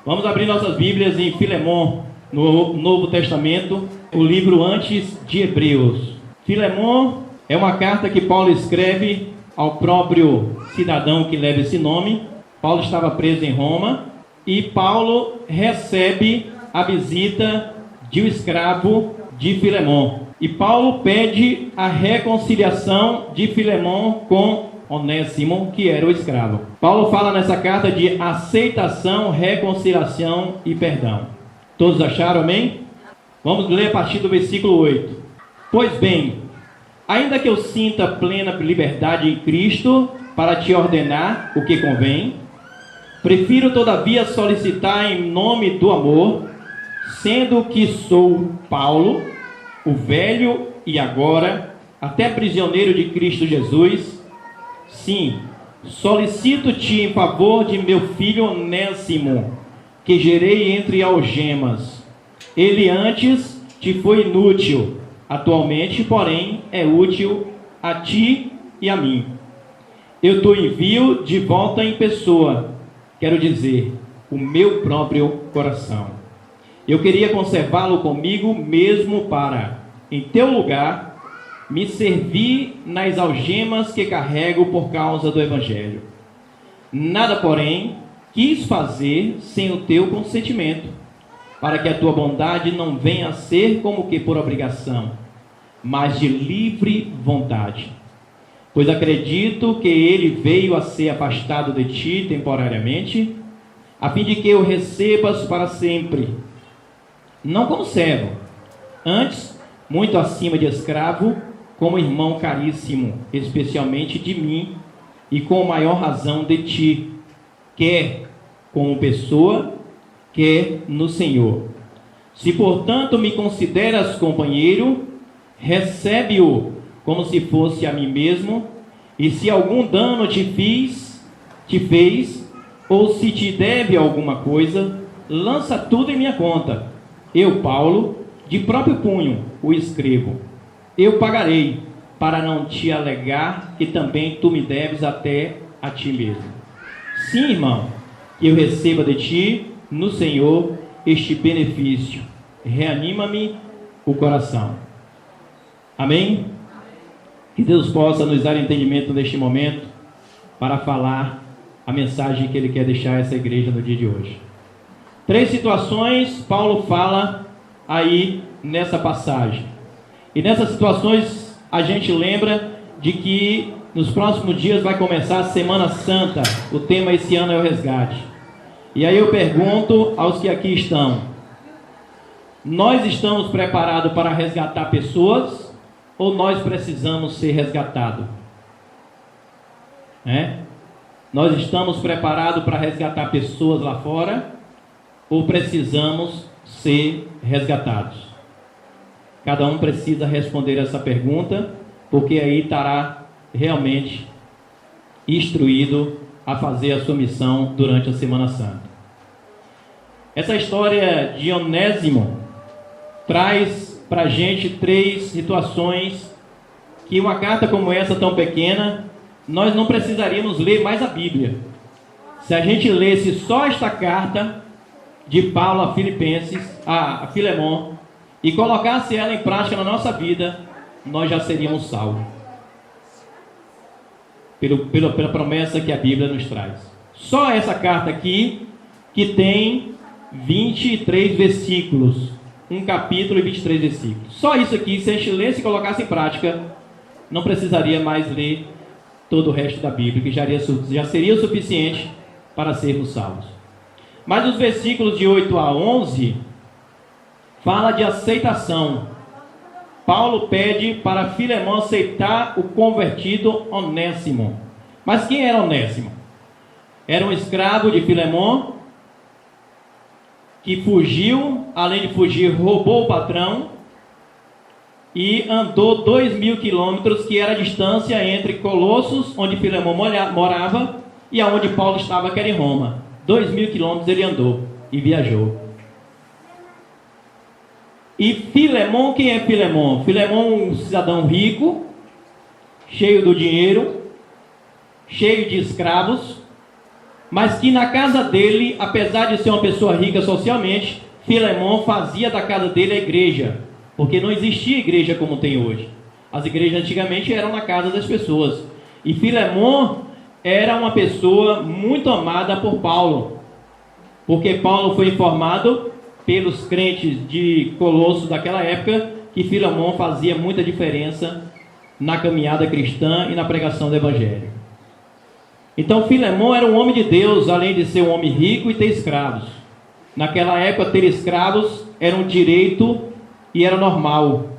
Vamos abrir nossas Bíblias em Filemon, no Novo Testamento, o livro antes de Hebreus. Filemon é uma carta que Paulo escreve ao próprio cidadão que leva esse nome. Paulo estava preso em Roma e Paulo recebe a visita de um escravo de Filemon. E Paulo pede a reconciliação de Filemon com Onésimo, que era o escravo. Paulo fala nessa carta de aceitação, reconciliação e perdão. Todos acharam, amém? Vamos ler a partir do versículo 8. Pois bem, ainda que eu sinta plena liberdade em Cristo para te ordenar o que convém, prefiro todavia solicitar em nome do amor, sendo que sou Paulo, o velho e agora até prisioneiro de Cristo Jesus. Sim, solicito-te em favor de meu filho Onésimo, que gerei entre algemas. Ele antes te foi inútil, atualmente, porém, é útil a ti e a mim. Eu te envio de volta em pessoa, quero dizer, o meu próprio coração. Eu queria conservá-lo comigo mesmo para, em teu lugar, me servir nas algemas que carrego por causa do Evangelho. Nada, porém, quis fazer sem o teu consentimento, para que a tua bondade não venha a ser como que por obrigação, mas de livre vontade. Pois acredito que ele veio a ser afastado de ti temporariamente, a fim de que o recebas para sempre, não como servo, antes, muito acima de escravo, como irmão caríssimo, especialmente de mim, e com maior razão de ti, quer como pessoa, quer no Senhor. Se, portanto, me consideras companheiro, recebe-o como se fosse a mim mesmo, e se algum dano te fez, ou se te deve alguma coisa, lança tudo em minha conta. Eu, Paulo, de próprio punho o escrevo. Eu pagarei, para não te alegar que também tu me deves até a ti mesmo. Sim, irmão, que eu receba de ti, no Senhor, este benefício. Reanima-me o coração. Amém? Que Deus possa nos dar entendimento neste momento, para falar a mensagem que Ele quer deixar a essa igreja no dia de hoje. 3 situações Paulo fala aí nessa passagem. E nessas situações a gente lembra de que nos próximos dias vai começar a Semana Santa. O tema esse ano é o resgate. E aí eu pergunto aos que aqui estão: nós estamos preparados para resgatar pessoas ou nós precisamos ser resgatados? Nós estamos preparados para resgatar pessoas lá fora ou precisamos ser resgatados? Cada um precisa responder essa pergunta, porque aí estará realmente instruído a fazer a sua missão durante a Semana Santa. Essa história de Onésimo traz para a gente 3 situações que uma carta como essa tão pequena, nós não precisaríamos ler mais a Bíblia. Se a gente lesse só esta carta de Paulo a Filemon, e colocasse ela em prática na nossa vida, nós já seríamos salvos. Pela promessa que a Bíblia nos traz. Só essa carta aqui, que tem 23 versículos. Um capítulo e 23 versículos. Só isso aqui, se a gente lesse e colocasse em prática, não precisaria mais ler todo o resto da Bíblia, que já seria o suficiente para sermos salvos. Mas os versículos de 8 a 11... fala de aceitação. Paulo pede para Filemon aceitar o convertido Onésimo. Mas quem era Onésimo? Era um escravo de Filemon, que fugiu, além de fugir, roubou o patrão e andou 2.000 quilômetros, que era a distância entre Colossos, onde Filemon morava, e aonde Paulo estava, que era em Roma. 2.000 quilômetros ele andou e viajou. E Filemon, quem é Filemon? Filemon, um cidadão rico, cheio do dinheiro, cheio de escravos, mas que na casa dele, apesar de ser uma pessoa rica socialmente, Filemon fazia da casa dele a igreja, porque não existia igreja como tem hoje. As igrejas antigamente eram na casa das pessoas, e Filemon era uma pessoa muito amada por Paulo, porque Paulo foi informado pelos crentes de Colosso daquela época que Filemon fazia muita diferença na caminhada cristã e na pregação do evangelho. Então Filemon era um homem de Deus, além de ser um homem rico e ter escravos. Naquela época ter escravos era um direito e era normal,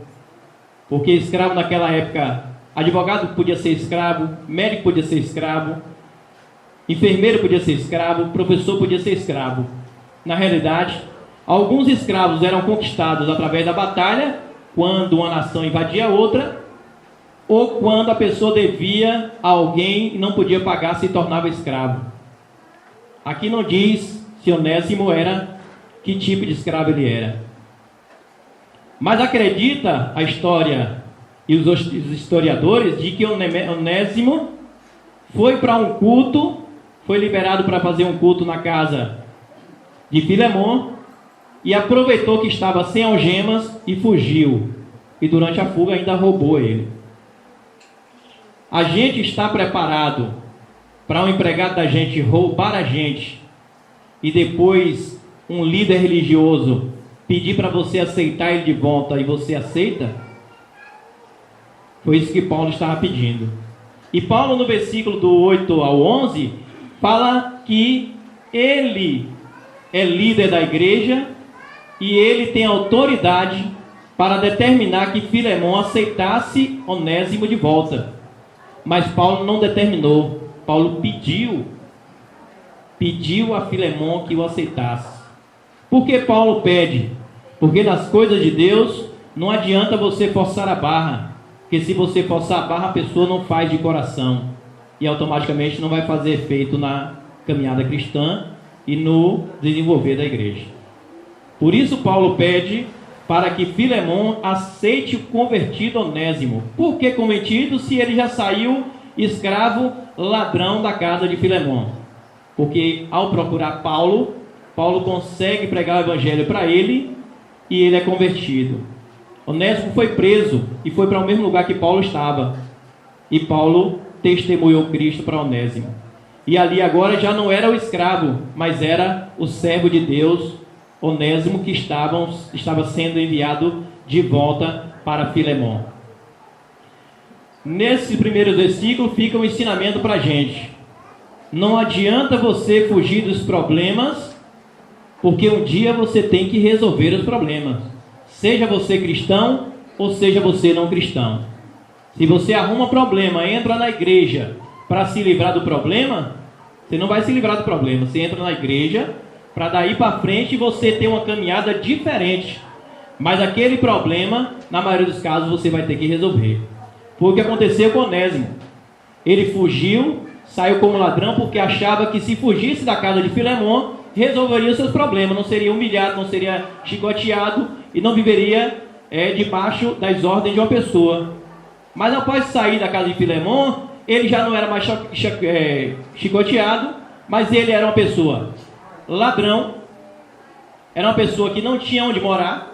porque escravo naquela época, advogado podia ser escravo, médico podia ser escravo, enfermeiro podia ser escravo, professor podia ser escravo. Na realidade, alguns escravos eram conquistados através da batalha, quando uma nação invadia outra, ou quando a pessoa devia a alguém e não podia pagar, se tornava escravo. Aqui não diz se Onésimo era, que tipo de escravo ele era. Mas acredita a história e os historiadores de que Onésimo foi para um culto, foi liberado para fazer um culto na casa de Filemon, e aproveitou que estava sem algemas e fugiu. E durante a fuga ainda roubou ele. A gente está preparado para um empregado da gente roubar a gente e depois um líder religioso pedir para você aceitar ele de volta e você aceita? Foi isso que Paulo estava pedindo. E Paulo, no versículo do 8 ao 11, fala que ele é líder da igreja e ele tem autoridade para determinar que Filemon aceitasse Onésimo de volta. Mas Paulo não determinou. Paulo pediu a Filemon que o aceitasse. Por que Paulo pede? Porque nas coisas de Deus não adianta você forçar a barra, porque se você forçar a barra, a pessoa não faz de coração e automaticamente não vai fazer efeito na caminhada cristã e no desenvolver da igreja. Por isso Paulo pede para que Filemon aceite o convertido Onésimo. Por que convertido se ele já saiu escravo, ladrão da casa de Filemon? Porque ao procurar Paulo consegue pregar o evangelho para ele e ele é convertido. Onésimo foi preso e foi para o mesmo lugar que Paulo estava. E Paulo testemunhou Cristo para Onésimo. E ali agora já não era o escravo, mas era o servo de Deus, Onésimo, que estava sendo enviado de volta para Filemon. Nesse primeiro versículo fica um ensinamento para a gente. Não adianta você fugir dos problemas, porque um dia você tem que resolver os problemas. Seja você cristão ou seja você não cristão. Se você arruma problema, entra na igreja para se livrar do problema, você não vai se livrar do problema. Você entra na igreja para daí para frente você ter uma caminhada diferente. Mas aquele problema, na maioria dos casos, você vai ter que resolver. Foi o que aconteceu com Onésimo. Ele fugiu, saiu como ladrão, porque achava que se fugisse da casa de Filemon, resolveria os seus problemas. Não seria humilhado, não seria chicoteado e não viveria debaixo das ordens de uma pessoa. Mas após sair da casa de Filemon, ele já não era mais chicoteado, mas ele era uma pessoa ladrão, era uma pessoa que não tinha onde morar,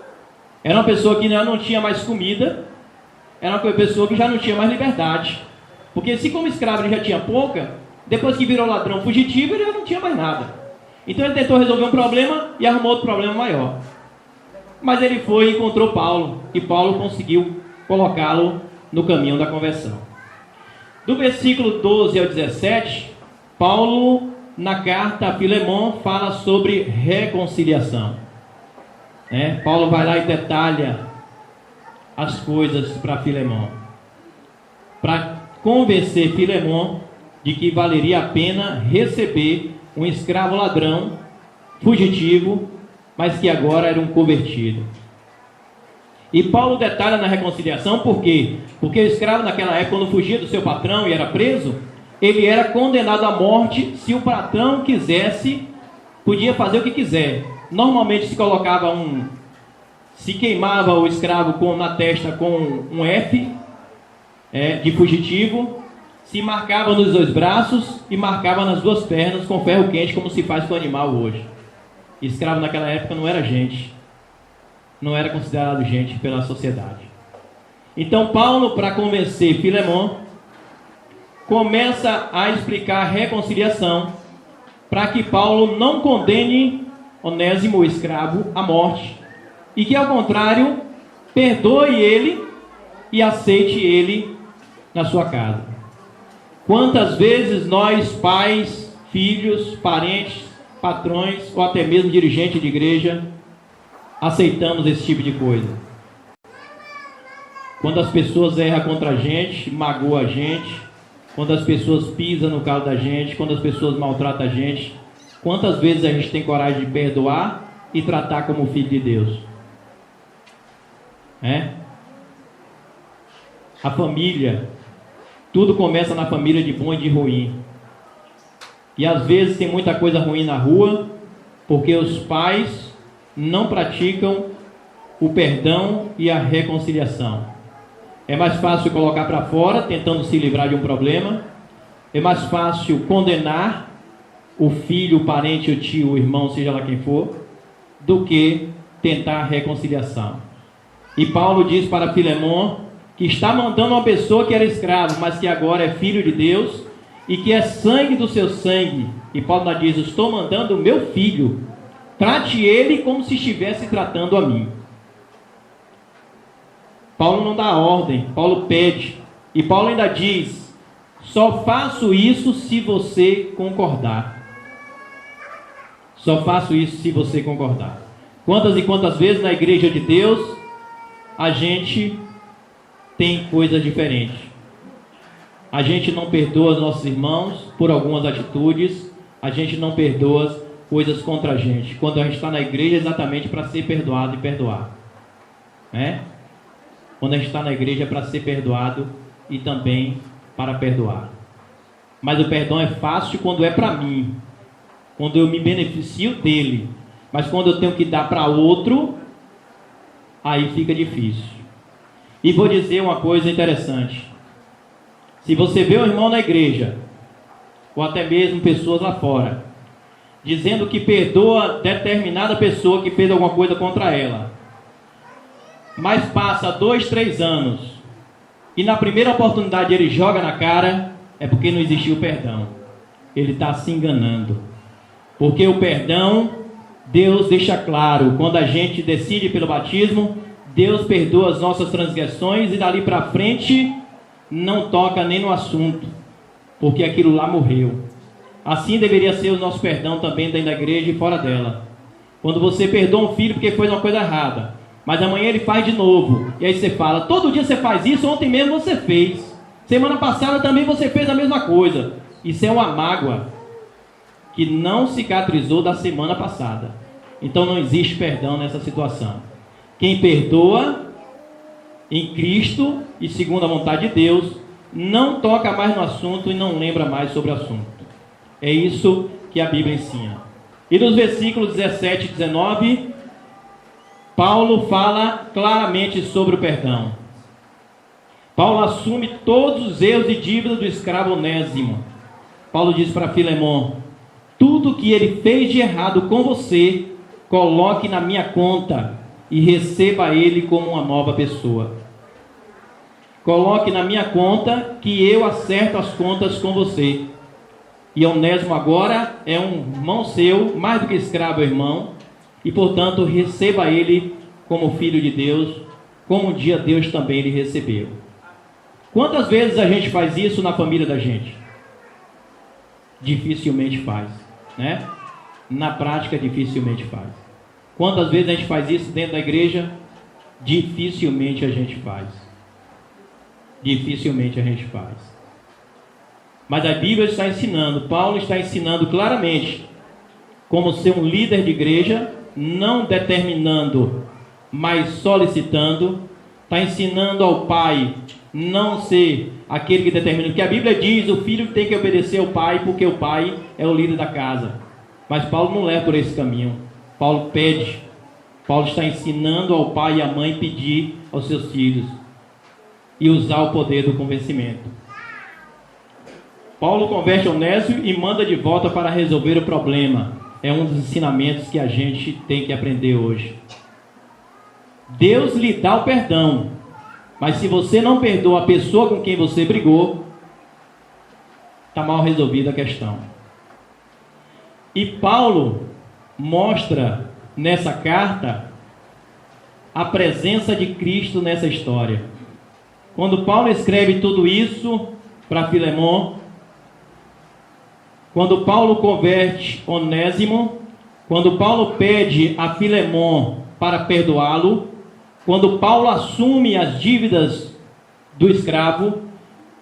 era uma pessoa que não tinha mais comida, era uma pessoa que já não tinha mais liberdade. Porque se como escravo ele já tinha pouca, depois que virou ladrão fugitivo, ele já não tinha mais nada. Então ele tentou resolver um problema e arrumou outro problema maior. Mas ele foi e encontrou Paulo, e Paulo conseguiu colocá-lo no caminho da conversão. Do versículo 12 ao 17, Paulo, na carta a Filemon, fala sobre reconciliação. Paulo vai lá e detalha as coisas para Filemon, para convencer Filemon de que valeria a pena receber um escravo ladrão, fugitivo, mas que agora era um convertido. E Paulo detalha na reconciliação por quê? Porque o escravo naquela época, quando fugia do seu patrão e era preso, ele era condenado à morte. Se o patrão quisesse, podia fazer o que quiser. Normalmente se queimava o escravo na testa com um F de fugitivo, se marcava nos 2 braços e marcava nas 2 pernas com ferro quente, como se faz com o animal hoje. Escravo naquela época não era gente, não era considerado gente pela sociedade. Então Paulo, para convencer Filemon, começa a explicar a reconciliação, para que Paulo não condene Onésimo, o escravo, à morte, e que ao contrário, perdoe ele e aceite ele na sua casa. Quantas vezes nós, pais, filhos, parentes, patrões ou até mesmo dirigentes de igreja, aceitamos esse tipo de coisa? Quando as pessoas erram contra a gente, magoam a gente, quando as pessoas pisam no carro da gente, quando as pessoas maltratam a gente, quantas vezes a gente tem coragem de perdoar e tratar como filho de Deus? A família, tudo começa na família, de bom e de ruim. E às vezes tem muita coisa ruim na rua, porque os pais não praticam o perdão e a reconciliação. É mais fácil colocar para fora, tentando se livrar de um problema. É mais fácil condenar o filho, o parente, o tio, o irmão, seja lá quem for, do que tentar a reconciliação. E Paulo diz para Filemon que está mandando uma pessoa que era escravo, mas que agora é filho de Deus e que é sangue do seu sangue. E Paulo diz: estou mandando o meu filho, trate ele como se estivesse tratando a mim. Paulo não dá ordem, Paulo pede. E Paulo ainda diz: só faço isso se você concordar. Só faço isso se você concordar. Quantas e quantas vezes na igreja de Deus a gente tem coisas diferentes. A gente não perdoa os nossos irmãos por algumas atitudes. A gente não perdoa coisas contra a gente. Quando a gente está na igreja é exatamente para ser perdoado e perdoar. Quando a gente está na igreja é para ser perdoado e também para perdoar. Mas o perdão é fácil quando é para mim, quando eu me beneficio dele. Mas quando eu tenho que dar para outro, aí fica difícil. E vou dizer uma coisa interessante. Se você vê um irmão na igreja, ou até mesmo pessoas lá fora, dizendo que perdoa determinada pessoa que fez alguma coisa contra ela, mas passa 2, 3 anos e na primeira oportunidade ele joga na cara, é porque não existiu perdão. Ele está se enganando. Porque o perdão, Deus deixa claro, quando a gente decide pelo batismo, Deus perdoa as nossas transgressões e dali para frente não toca nem no assunto, porque aquilo lá morreu. Assim deveria ser o nosso perdão também dentro da igreja e fora dela. Quando você perdoa um filho porque fez uma coisa errada, mas amanhã ele faz de novo, e aí você fala: todo dia você faz isso, ontem mesmo você fez, semana passada também você fez a mesma coisa. Isso é uma mágoa que não cicatrizou da semana passada. Então não existe perdão nessa situação. Quem perdoa em Cristo e segundo a vontade de Deus, não toca mais no assunto e não lembra mais sobre o assunto. É isso que a Bíblia ensina. E nos versículos 17 e 19, Paulo fala claramente sobre o perdão. Paulo assume todos os erros e dívidas do escravo Onésimo. Paulo diz para Filemon: tudo que ele fez de errado com você, coloque na minha conta e receba ele como uma nova pessoa. Coloque na minha conta que eu acerto as contas com você. E Onésimo agora é um irmão seu, mais do que escravo, é irmão. E portanto receba ele como filho de Deus, como um dia Deus também lhe recebeu. Quantas vezes a gente faz isso na família da gente? Dificilmente faz, né? Na prática dificilmente faz. Quantas vezes a gente faz isso dentro da igreja? Dificilmente a gente faz. Dificilmente a gente faz. Mas a Bíblia está ensinando, Paulo está ensinando claramente como ser um líder de igreja, não determinando, mas solicitando. Está ensinando ao pai não ser aquele que determina, porque a Bíblia diz: o filho tem que obedecer ao pai, porque o pai é o líder da casa. Mas Paulo não leva por esse caminho. Paulo pede. Paulo está ensinando ao pai e à mãe pedir aos seus filhos e usar o poder do convencimento. Paulo converte Onésimo e manda de volta para resolver o problema. É um dos ensinamentos que a gente tem que aprender hoje. Deus lhe dá o perdão, mas se você não perdoa a pessoa com quem você brigou, está mal resolvida a questão. E Paulo mostra nessa carta a presença de Cristo nessa história. Quando Paulo escreve tudo isso para Filemon, quando Paulo converte Onésimo, quando Paulo pede a Filemon para perdoá-lo, quando Paulo assume as dívidas do escravo,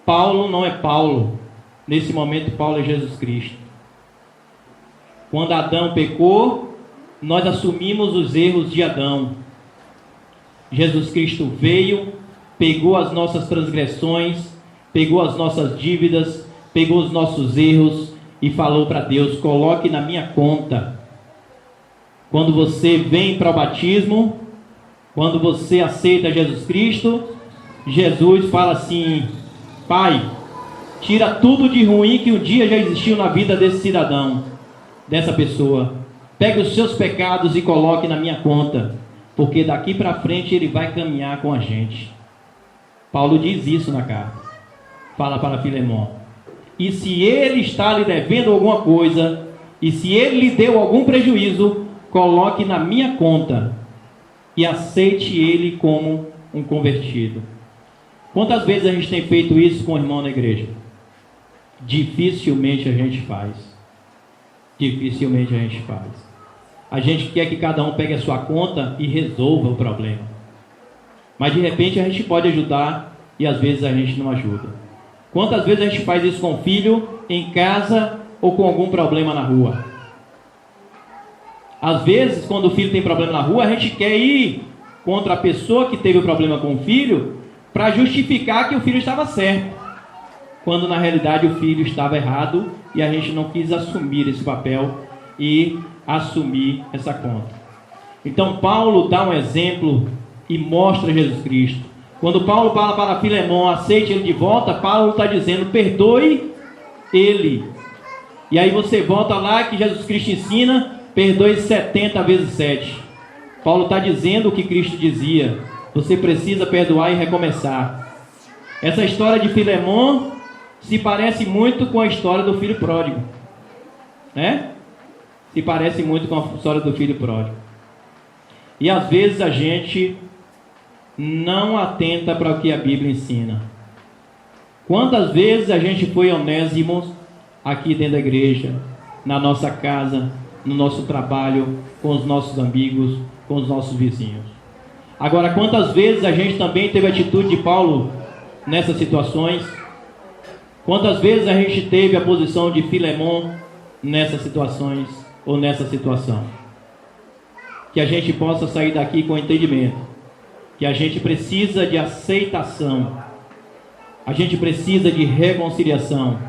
Paulo não é Paulo. Nesse momento, Paulo é Jesus Cristo. Quando Adão pecou, nós assumimos os erros de Adão. Jesus Cristo veio, pegou as nossas transgressões, pegou as nossas dívidas, pegou os nossos erros e falou para Deus: coloque na minha conta. Quando você vem para o batismo, quando você aceita Jesus Cristo, Jesus fala assim: Pai, tira tudo de ruim que um dia já existiu na vida desse cidadão, dessa pessoa. Pegue os seus pecados e coloque na minha conta, porque daqui para frente ele vai caminhar com a gente. Paulo diz isso na carta. Fala para Filemon. E se ele está lhe devendo alguma coisa, e se ele lhe deu algum prejuízo, coloque na minha conta e aceite ele como um convertido. Quantas vezes a gente tem feito isso com o irmão na igreja? Dificilmente a gente faz. Dificilmente a gente faz. A gente quer que cada um pegue a sua conta e resolva o problema. Mas de repente a gente pode ajudar e às vezes a gente não ajuda. Quantas vezes a gente faz isso com o filho, em casa ou com algum problema na rua? Às vezes, quando o filho tem problema na rua, a gente quer ir contra a pessoa que teve o problema com o filho para justificar que o filho estava certo, quando na realidade o filho estava errado e a gente não quis assumir esse papel e assumir essa conta. Então Paulo dá um exemplo e mostra Jesus Cristo. Quando Paulo fala para Filemon, aceite ele de volta, Paulo está dizendo: perdoe ele. E aí você volta lá que Jesus Cristo ensina: perdoe 70 vezes 7. Paulo está dizendo o que Cristo dizia: você precisa perdoar e recomeçar. Essa história de Filemon se parece muito com a história do filho pródigo, né? Se parece muito com a história do filho pródigo. E às vezes a gente não atenta para o que a Bíblia ensina. Quantas vezes a gente foi Onésimo aqui dentro da igreja, na nossa casa, no nosso trabalho, com os nossos amigos, com os nossos vizinhos? Agora, quantas vezes a gente também teve a atitude de Paulo nessas situações? Quantas vezes a gente teve a posição de Filemon nessas situações ou nessa situação? Que a gente possa sair daqui com entendimento que a gente precisa de aceitação, a gente precisa de reconciliação,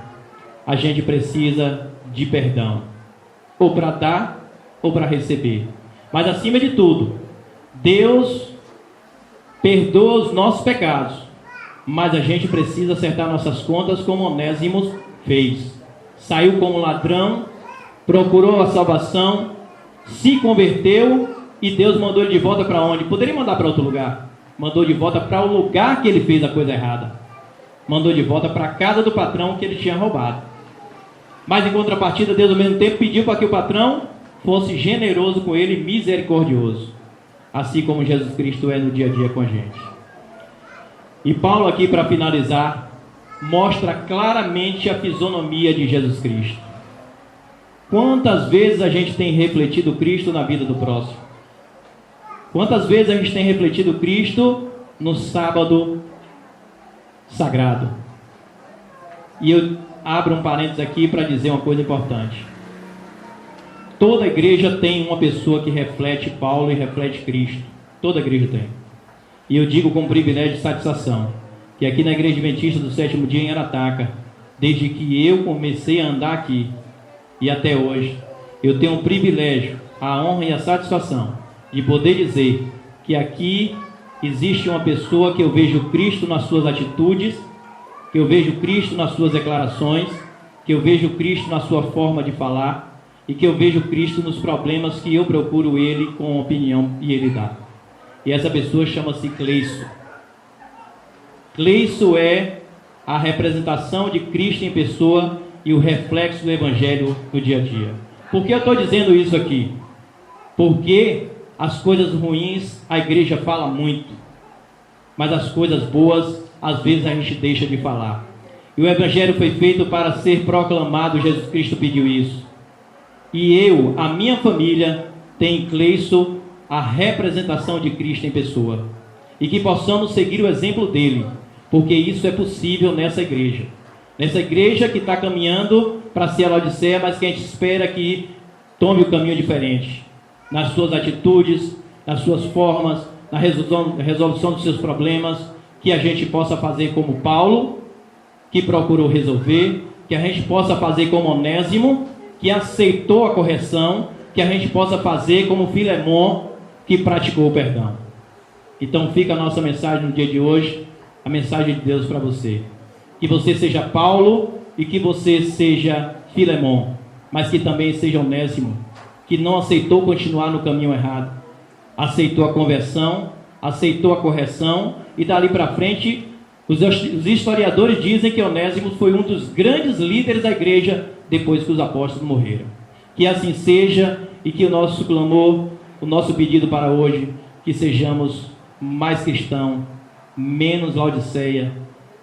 a gente precisa de perdão, ou para dar ou para receber. Mas acima de tudo, Deus perdoa os nossos pecados, mas a gente precisa acertar nossas contas como Onésimo fez. Saiu como ladrão, procurou a salvação, se converteu e Deus mandou ele de volta para onde? Poderia mandar para outro lugar. Mandou de volta para o lugar que ele fez a coisa errada. Mandou de volta para a casa do patrão que ele tinha roubado. Mas em contrapartida, Deus ao mesmo tempo pediu para que o patrão fosse generoso com ele, misericordioso, assim como Jesus Cristo é no dia a dia com a gente. E Paulo aqui, para finalizar, mostra claramente a fisionomia de Jesus Cristo. Quantas vezes a gente tem refletido Cristo na vida do próximo? Quantas vezes a gente tem refletido Cristo no sábado sagrado? E eu abro um parênteses aqui para dizer uma coisa importante. Toda igreja tem uma pessoa que reflete Paulo e reflete Cristo. Toda igreja tem. E eu digo com privilégio de satisfação, que aqui na Igreja Adventista do Sétimo Dia em Arataca, desde que eu comecei a andar aqui e até hoje, eu tenho o privilégio, a honra e a satisfação de poder dizer que aqui existe uma pessoa que eu vejo Cristo nas suas atitudes, que eu vejo Cristo nas suas declarações, que eu vejo Cristo na sua forma de falar e que eu vejo Cristo nos problemas que eu procuro Ele com opinião e Ele dá. E essa pessoa chama-se Cleison. Cleison é a representação de Cristo em pessoa e o reflexo do Evangelho no dia a dia. Por que eu estou dizendo isso aqui? Porque as coisas ruins a igreja fala muito, mas as coisas boas às vezes a gente deixa de falar. E o Evangelho foi feito para ser proclamado, Jesus Cristo pediu isso. E eu, a minha família, tem em Cleison a representação de Cristo em pessoa. E que possamos seguir o exemplo dele, porque isso é possível nessa igreja. Nessa igreja que está caminhando para ser a Laodiceia, mas que a gente espera que tome o caminho diferente. Nas suas atitudes, nas suas formas, na resolução dos seus problemas, que a gente possa fazer como Paulo, que procurou resolver, que a gente possa fazer como Onésimo, que aceitou a correção, que a gente possa fazer como Filemon, que praticou o perdão. Então fica a nossa mensagem no dia de hoje, a mensagem de Deus para você. Que você seja Paulo e que você seja Filemon, mas que também seja Onésimo, que não aceitou continuar no caminho errado, aceitou a conversão, aceitou a correção, e dali para frente, os historiadores dizem que Onésimo foi um dos grandes líderes da igreja depois que os apóstolos morreram. Que assim seja, e que o nosso clamor, o nosso pedido para hoje, que sejamos mais cristãos, menos Laodiceia,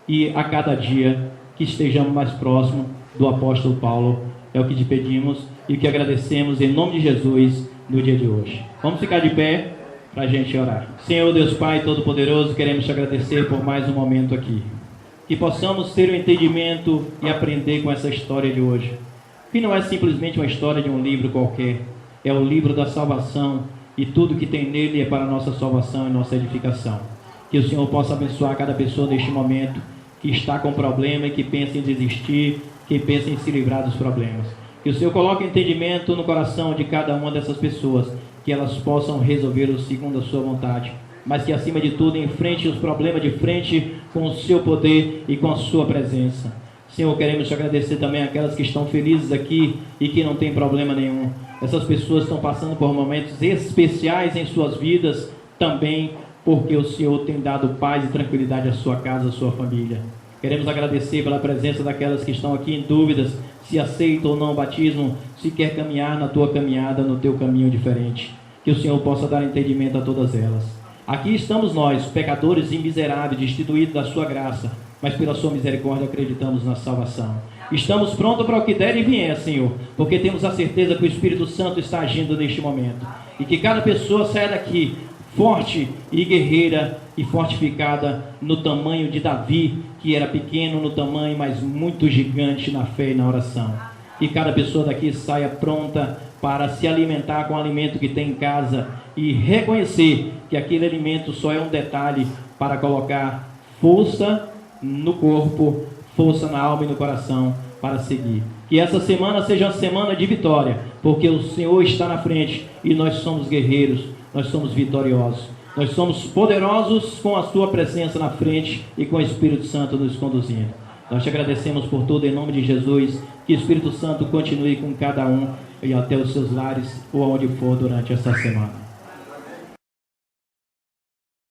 e a cada dia que estejamos mais próximos do apóstolo Paulo. É o que te pedimos e que agradecemos em nome de Jesus no dia de hoje. Vamos ficar de pé para a gente orar. Senhor Deus Pai Todo-Poderoso, queremos te agradecer por mais um momento aqui. Que possamos ter o entendimento e aprender com essa história de hoje. Que não é simplesmente uma história de um livro qualquer. É o livro da salvação e tudo que tem nele é para a nossa salvação e nossa edificação. Que o Senhor possa abençoar cada pessoa neste momento que está com problema e que pensa em desistir, que pensa em se livrar dos problemas. Que o Senhor coloque entendimento no coração de cada uma dessas pessoas, que elas possam resolvê-los segundo a sua vontade, mas que acima de tudo enfrente os problemas de frente com o seu poder e com a sua presença. Senhor, queremos te agradecer também aquelas que estão felizes aqui e que não tem problema nenhum. Essas pessoas estão passando por momentos especiais em suas vidas também, porque o Senhor tem dado paz e tranquilidade à sua casa, à sua família. Queremos agradecer pela presença daquelas que estão aqui em dúvidas, se aceita ou não o batismo, se quer caminhar na tua caminhada, no teu caminho diferente. Que o Senhor possa dar entendimento a todas elas. Aqui estamos nós, pecadores e miseráveis, destituídos da sua graça, mas pela sua misericórdia acreditamos na salvação. Estamos prontos para o que der e vier, Senhor, porque temos a certeza que o Espírito Santo está agindo neste momento. E que cada pessoa saia daqui forte e guerreira e fortificada no tamanho de Davi, que era pequeno no tamanho, mas muito gigante na fé e na oração. Que cada pessoa daqui saia pronta para se alimentar com o alimento que tem em casa e reconhecer que aquele alimento só é um detalhe para colocar força no corpo, força na alma e no coração para seguir. Que essa semana seja uma semana de vitória, porque o Senhor está na frente e nós somos guerreiros, nós somos vitoriosos, nós somos poderosos com a sua presença na frente e com o Espírito Santo nos conduzindo. Nós te agradecemos por tudo em nome de Jesus. Que o Espírito Santo continue com cada um e até os seus lares ou aonde for durante essa semana.